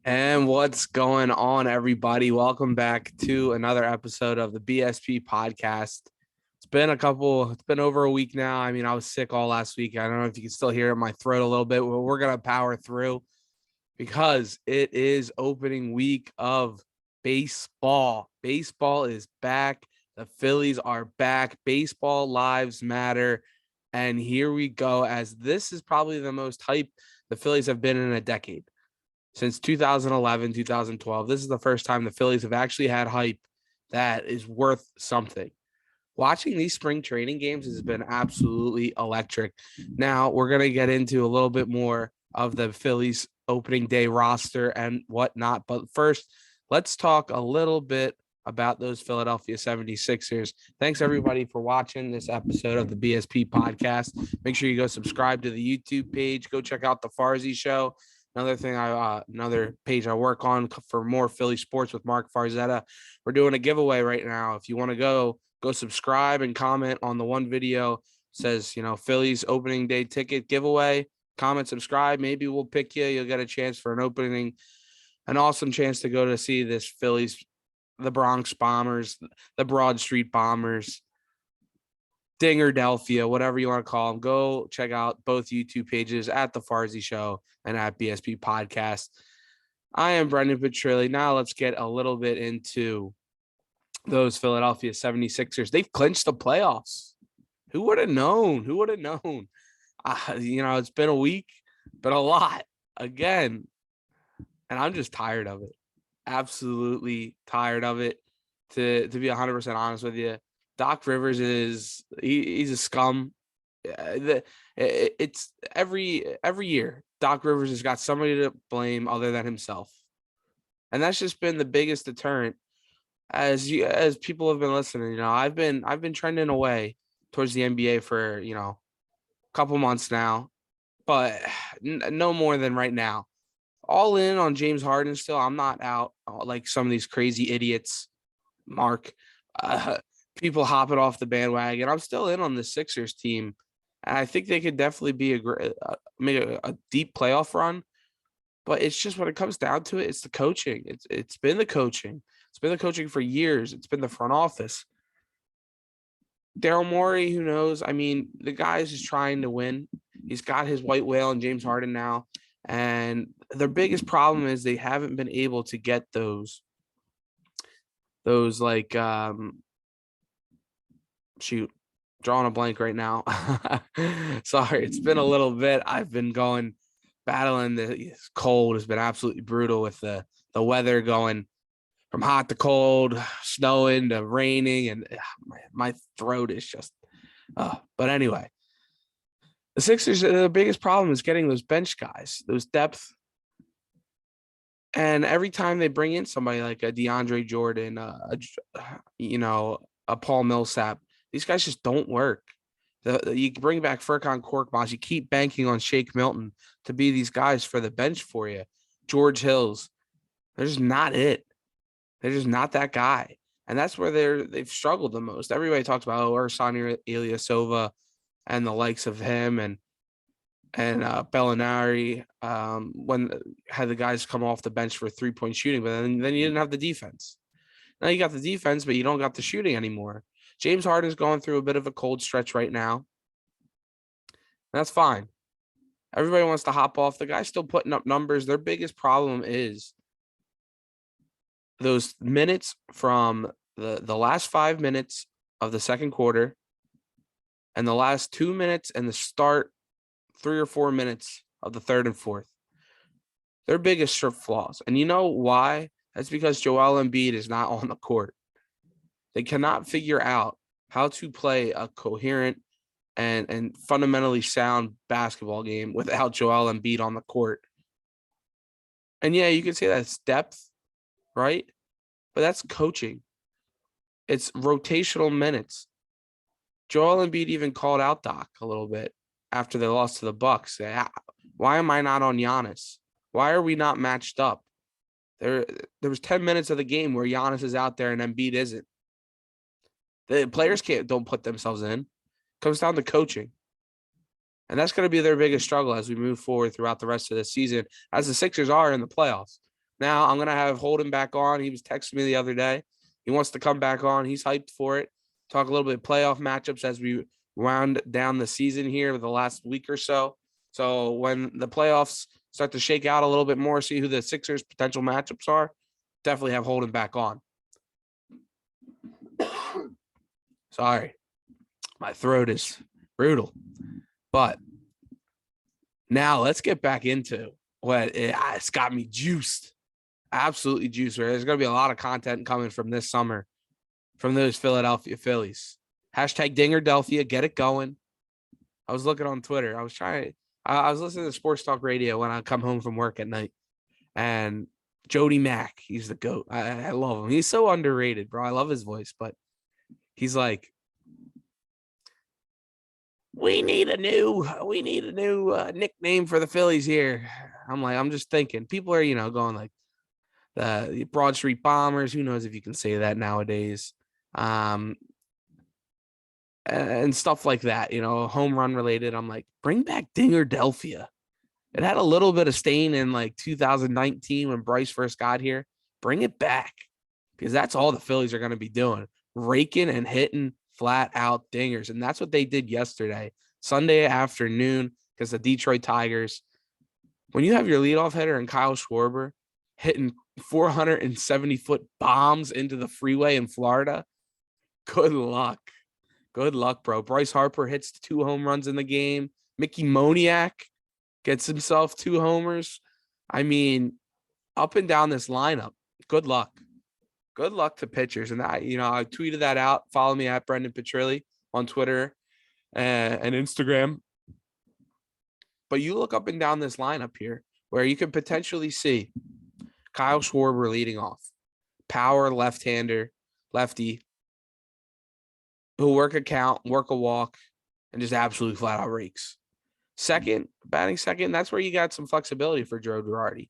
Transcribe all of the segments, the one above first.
And what's going on, everybody? Welcome back to another episode of the BSP Podcast. It's been over a week now. I mean, I was sick all last week. I don't know if you can still hear it in my throat a little bit, but we're going to power through because it is opening week of baseball. Baseball is back. The Phillies are back. Baseball lives matter. And here we go, as this is probably the most hype the Phillies have been in a decade. Since 2011, 2012, this is the first time the Phillies have actually had hype that is worth something. Watching these spring training games has been absolutely electric. Now, we're going to get into a little bit more of the Phillies opening day roster and whatnot. But first, let's talk a little bit about those Philadelphia 76ers. Thanks, everybody, for watching this episode of the BSP Podcast. Make sure you go subscribe to the YouTube page. Go check out the Farzy Show. Another page I work on for more Philly sports with Mark Farzetta. We're doing a giveaway right now. If you want to go subscribe and comment on the one video. It says, Phillies opening day ticket giveaway. Comment, subscribe. Maybe we'll pick you. You'll get a chance for an awesome chance to go to see this Phillies, the Bronx Bombers, the Broad Street Bombers, Dingerdelphia, whatever you want to call them. Go check out both YouTube pages at The Farzy Show and at BSP Podcast. I am Brendan Petrilli. Now let's get a little bit into those Philadelphia 76ers. They've clinched the playoffs. Who would have known? It's been a week, but a lot again. And I'm just tired of it. Absolutely tired of it. To be 100% honest with you. Doc Rivers he's a scum. It's every year Doc Rivers has got somebody to blame other than himself, and that's just been the biggest deterrent. As people have been listening, I've been trending away towards the NBA for a couple months now, but no more than right now. All in on James Harden still. I'm not out like some of these crazy idiots, Mark. People hopping off the bandwagon. I'm still in on the Sixers team, and I think they could definitely be make a deep playoff run. But it's just when it comes down to it, it's the coaching. It's been the coaching. It's been the coaching for years. It's been the front office. Daryl Morey, who knows? I mean, the guy is just trying to win. He's got his white whale and James Harden now, and their biggest problem is they haven't been able to get those like drawing a blank right now. Sorry, it's been a little bit. I've been battling the cold. Has been absolutely brutal with the weather going from hot to cold, snowing to raining, and my throat is just. But anyway, the Sixers, the biggest problem is getting those bench guys, those depth. And every time they bring in somebody like a DeAndre Jordan, a Paul Millsap, these guys just don't work. You bring back Furkan Korkmaz. You keep banking on Shake Milton to be these guys for the bench for you. George Hills, they're just not it. They're just not that guy. And that's where they've struggled the most. Everybody talks about Ersan Ilyasova and the likes of him and Bellinari when had the guys come off the bench for three-point shooting, but then you didn't have the defense. Now you got the defense, but you don't got the shooting anymore. James Harden's going through a bit of a cold stretch right now. That's fine. Everybody wants to hop off. The guy's still putting up numbers. Their biggest problem is those minutes from the last 5 minutes of the second quarter and the last 2 minutes and the start 3 or 4 minutes of the third and fourth. Their biggest flaws. And you know why? That's because Joel Embiid is not on the court. They cannot figure out how to play a coherent and fundamentally sound basketball game without Joel Embiid on the court. And yeah, you can say that's depth, right? But that's coaching. It's rotational minutes. Joel Embiid even called out Doc a little bit after they lost to the Bucks. Why am I not on Giannis? Why are we not matched up? There was 10 minutes of the game where Giannis is out there and Embiid isn't. The players don't put themselves in. It comes down to coaching. And that's going to be their biggest struggle as we move forward throughout the rest of the season, as the Sixers are in the playoffs. Now I'm going to have Holden back on. He was texting me the other day. He wants to come back on. He's hyped for it. Talk a little bit of playoff matchups as we round down the season here the last week or so. So when the playoffs start to shake out a little bit more, see who the Sixers' potential matchups are, definitely have Holden back on. Sorry, my throat is brutal. But now let's get back into what it's got me juiced. Absolutely juiced. There's going to be a lot of content coming from this summer from those Philadelphia Phillies. Hashtag Dingerdelphia, get it going. I was looking on Twitter. I was listening to sports talk radio when I come home from work at night. And Jody Mack, he's the GOAT. I love him. He's so underrated, bro. I love his voice, but he's like, we need a new nickname for the Phillies here. I'm just thinking. People are, going like the Broad Street Bombers. Who knows if you can say that nowadays? And stuff like that, home run related. I'm like, bring back Dingerdelphia. It had a little bit of stain in like 2019 when Bryce first got here. Bring it back because that's all the Phillies are going to be doing, raking and hitting flat out dingers. And that's what they did yesterday, Sunday afternoon, because the Detroit Tigers, when you have your leadoff hitter and Kyle Schwarber hitting 470-foot bombs into the freeway in Florida, good luck. Good luck, bro. Bryce Harper hits 2 home runs in the game. Mickey Moniak gets himself 2 homers. I mean, up and down this lineup, good luck. Good luck to pitchers. And I tweeted that out. Follow me at Brendan Petrilli on Twitter and Instagram. But you look up and down this lineup here where you could potentially see Kyle Schwarber leading off. Power left-hander, lefty, who'll work a count, work a walk, and just absolutely flat out rakes. Batting second, that's where you got some flexibility for Joe Girardi.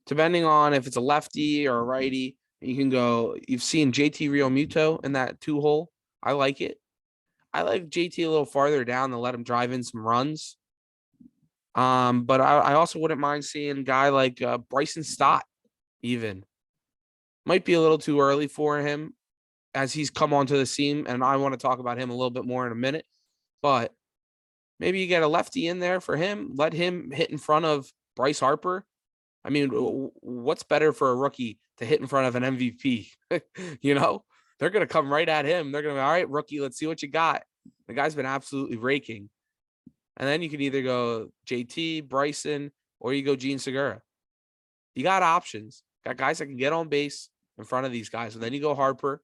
Depending on if it's a lefty or a righty, you can go. You've seen JT Realmuto in that 2-hole. I like it. I like JT a little farther down to let him drive in some runs. But I also wouldn't mind seeing a guy like Bryson Stott even. Might be a little too early for him as he's come onto the scene, and I want to talk about him a little bit more in a minute. But maybe you get a lefty in there for him. Let him hit in front of Bryce Harper. I mean, what's better for a rookie to hit in front of an MVP? They're going to come right at him. They're going to be, all right, rookie, let's see what you got. The guy's been absolutely raking. And then you can either go JT, Bryson, or you go Gene Segura. You got options. Got guys that can get on base in front of these guys. And then you go Harper.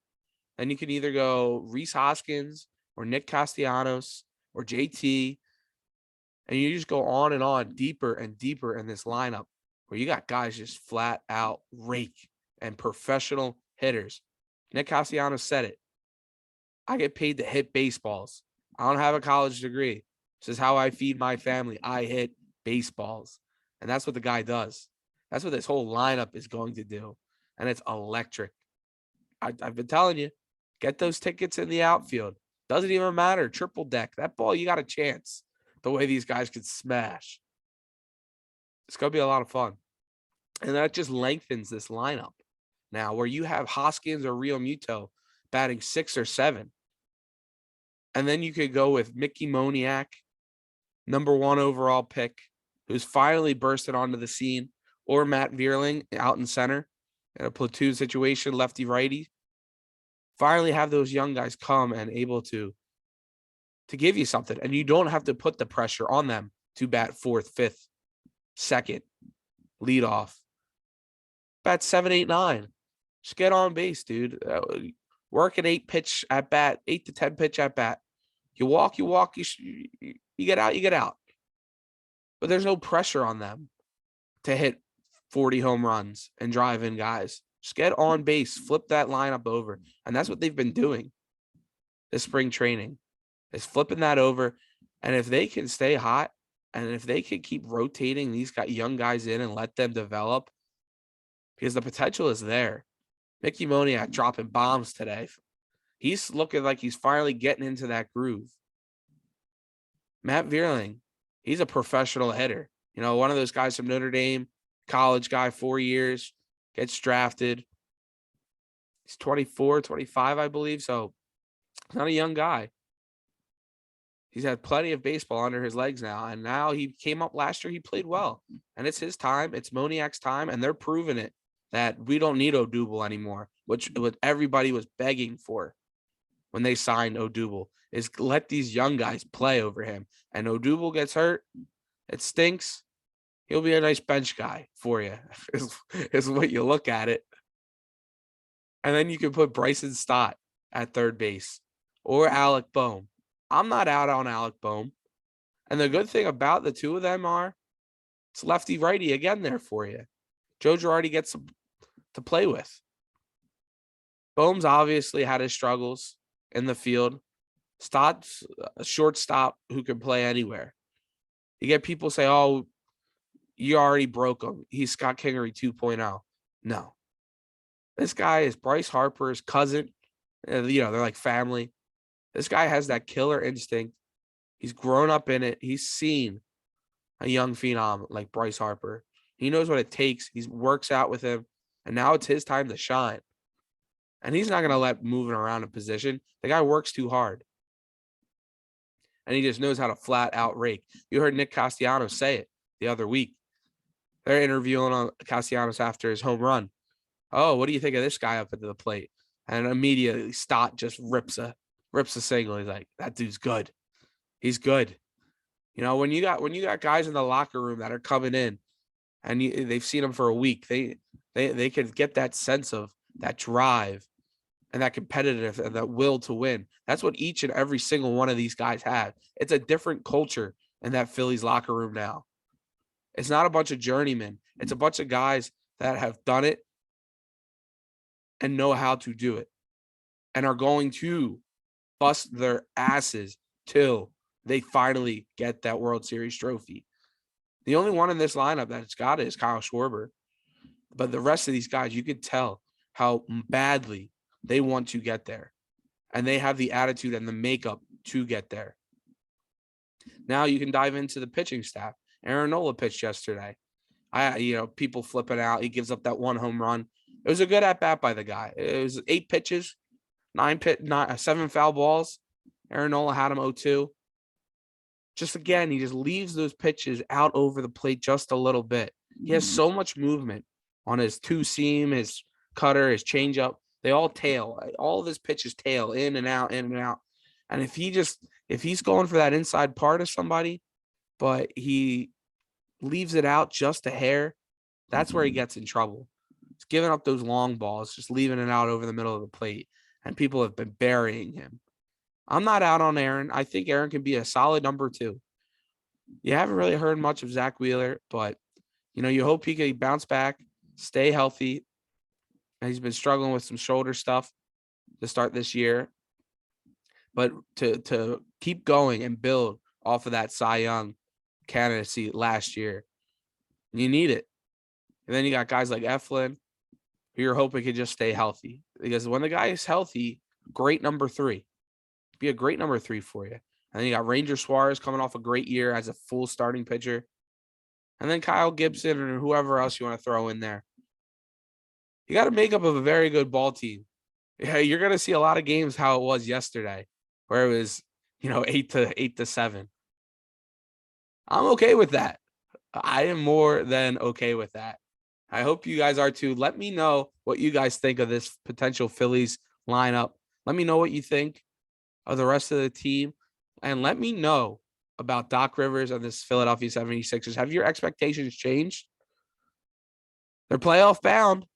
Then you can either go Rhys Hoskins or Nick Castellanos or JT. And you just go on and on, deeper and deeper in this lineup where you got guys just flat out rake and professional hitters. Nick Castellanos said it. I get paid to hit baseballs. I don't have a college degree. This is how I feed my family. I hit baseballs. And that's what the guy does. That's what this whole lineup is going to do. And it's electric. I've been telling you, get those tickets in the outfield. Doesn't even matter. Triple deck. That ball, you got a chance. The way these guys could smash. It's going to be a lot of fun. And that just lengthens this lineup. Now, where you have Hoskins or Realmuto batting 6 or 7. And then you could go with Mickey Moniak, number 1 overall pick, who's finally bursted onto the scene, or Matt Vierling out in center in a platoon situation, lefty-righty. Finally have those young guys come and able to give you something. And you don't have to put the pressure on them to bat 4th, 5th, 2nd, lead off. Bat 7, 8, 9. Just get on base, dude. Work an 8 to 10 pitch at bat. You walk, you get out, you get out. But there's no pressure on them to hit 40 home runs and drive in guys. Just get on base, flip that lineup over. And that's what they've been doing this spring training, is flipping that over. And if they can stay hot, and if they can keep rotating these young guys in and let them develop, because the potential is there. Mickey Moniak dropping bombs today. He's looking like he's finally getting into that groove. Matt Vierling, he's a professional hitter. One of those guys from Notre Dame, college guy, 4 years. gets drafted. He's 24, 25, I believe. So he's not a young guy. He's had plenty of baseball under his legs now. And now he came up last year. He played well. And it's his time. It's Moniak's time. And they're proving it that we don't need Odubel anymore, which what everybody was begging for when they signed Odubel, is let these young guys play over him. And Odubel gets hurt. It stinks. He'll be a nice bench guy for you, is what you look at it. And then you can put Bryson Stott at third base or Alec Boehm. I'm not out on Alec Boehm. And the good thing about the two of them are it's lefty-righty again there for you. Joe Girardi gets to play with. Boehm's obviously had his struggles in the field. Stott's a shortstop who can play anywhere. You get people say, oh, you already broke him. He's Scott Kingery 2.0. No. This guy is Bryce Harper's cousin. They're like family. This guy has that killer instinct. He's grown up in it. He's seen a young phenom like Bryce Harper. He knows what it takes. He works out with him. And now it's his time to shine. And he's not going to let moving around a position. The guy works too hard. And he just knows how to flat out rake. You heard Nick Castellanos say it the other week. They're interviewing on Castellanos after his home run. Oh, what do you think of this guy up into the plate? And immediately Stott just rips a single. He's like, that dude's good. He's good. When you got guys in the locker room that are coming in and they've seen them for a week, they can get that sense of that drive and that competitive and that will to win. That's what each and every single one of these guys have. It's a different culture in that Phillies locker room now. It's not a bunch of journeymen. It's a bunch of guys that have done it and know how to do it and are going to bust their asses till they finally get that World Series trophy. The only one in this lineup that's got it is Kyle Schwarber. But the rest of these guys, you could tell how badly they want to get there. And they have the attitude and the makeup to get there. Now you can dive into the pitching staff. Aaron Nola pitched yesterday. People flipping out. He gives up that one home run. It was a good at-bat by the guy. It was 8 pitches, 7 foul balls. Aaron Nola had him 0-2. Just again, he just leaves those pitches out over the plate just a little bit. He has so much movement on his two-seam, his cutter, his changeup. They all tail. All of his pitches tail in and out, in and out. And if he's going for that inside part of somebody, but he leaves it out just a hair, that's where he gets in trouble. He's giving up those long balls, just leaving it out over the middle of the plate, and people have been burying him. I'm not out on Aaron. I think Aaron can be a solid number 2. You haven't really heard much of Zach Wheeler, but, you hope he can bounce back, stay healthy. And he's been struggling with some shoulder stuff to start this year. But to keep going and build off of that Cy Young candidacy last year, you need it. And then you got guys like Eflin, who you're hoping can just stay healthy. Because when the guy is healthy, great number 3. Be a great number 3 for you. And then you got Ranger Suarez coming off a great year as a full starting pitcher. And then Kyle Gibson or whoever else you want to throw in there. You got a makeup of a very good ball team. Yeah, you're going to see a lot of games how it was yesterday, where it was, 8-7. I'm okay with that. I am more than okay with that. I hope you guys are too. Let me know what you guys think of this potential Phillies lineup. Let me know what you think of the rest of the team. And let me know about Doc Rivers and this Philadelphia 76ers. Have your expectations changed? They're playoff bound.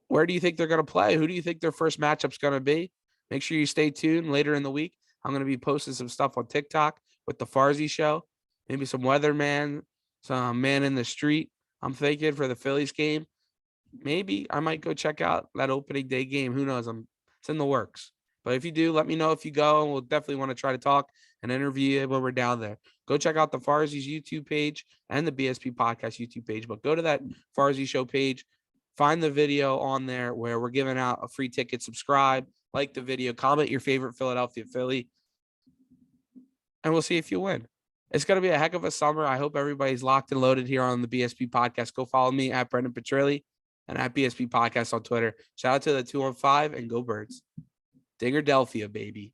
Where do you think they're going to play? Who do you think their first matchup's going to be? Make sure you stay tuned later in the week. I'm going to be posting some stuff on TikTok with the Farzy Show. Maybe some weatherman, some man in the street. I'm thinking for the Phillies game. Maybe I might go check out that opening day game. Who knows? It's in the works. But if you do, let me know if you go. And we'll definitely want to try to talk and interview you when we're down there. Go check out the Farzi's YouTube page and the BSP Podcast YouTube page. But go to that Farzy Show page. Find the video on there where we're giving out a free ticket. Subscribe, like the video, comment your favorite Philadelphia Philly, and we'll see if you win. It's going to be a heck of a summer. I hope everybody's locked and loaded here on the BSP Podcast. Go follow me at Brendan Petrilli, and at BSP Podcast on Twitter. Shout out to the 215 and go Birds. Diggerdelphia, baby.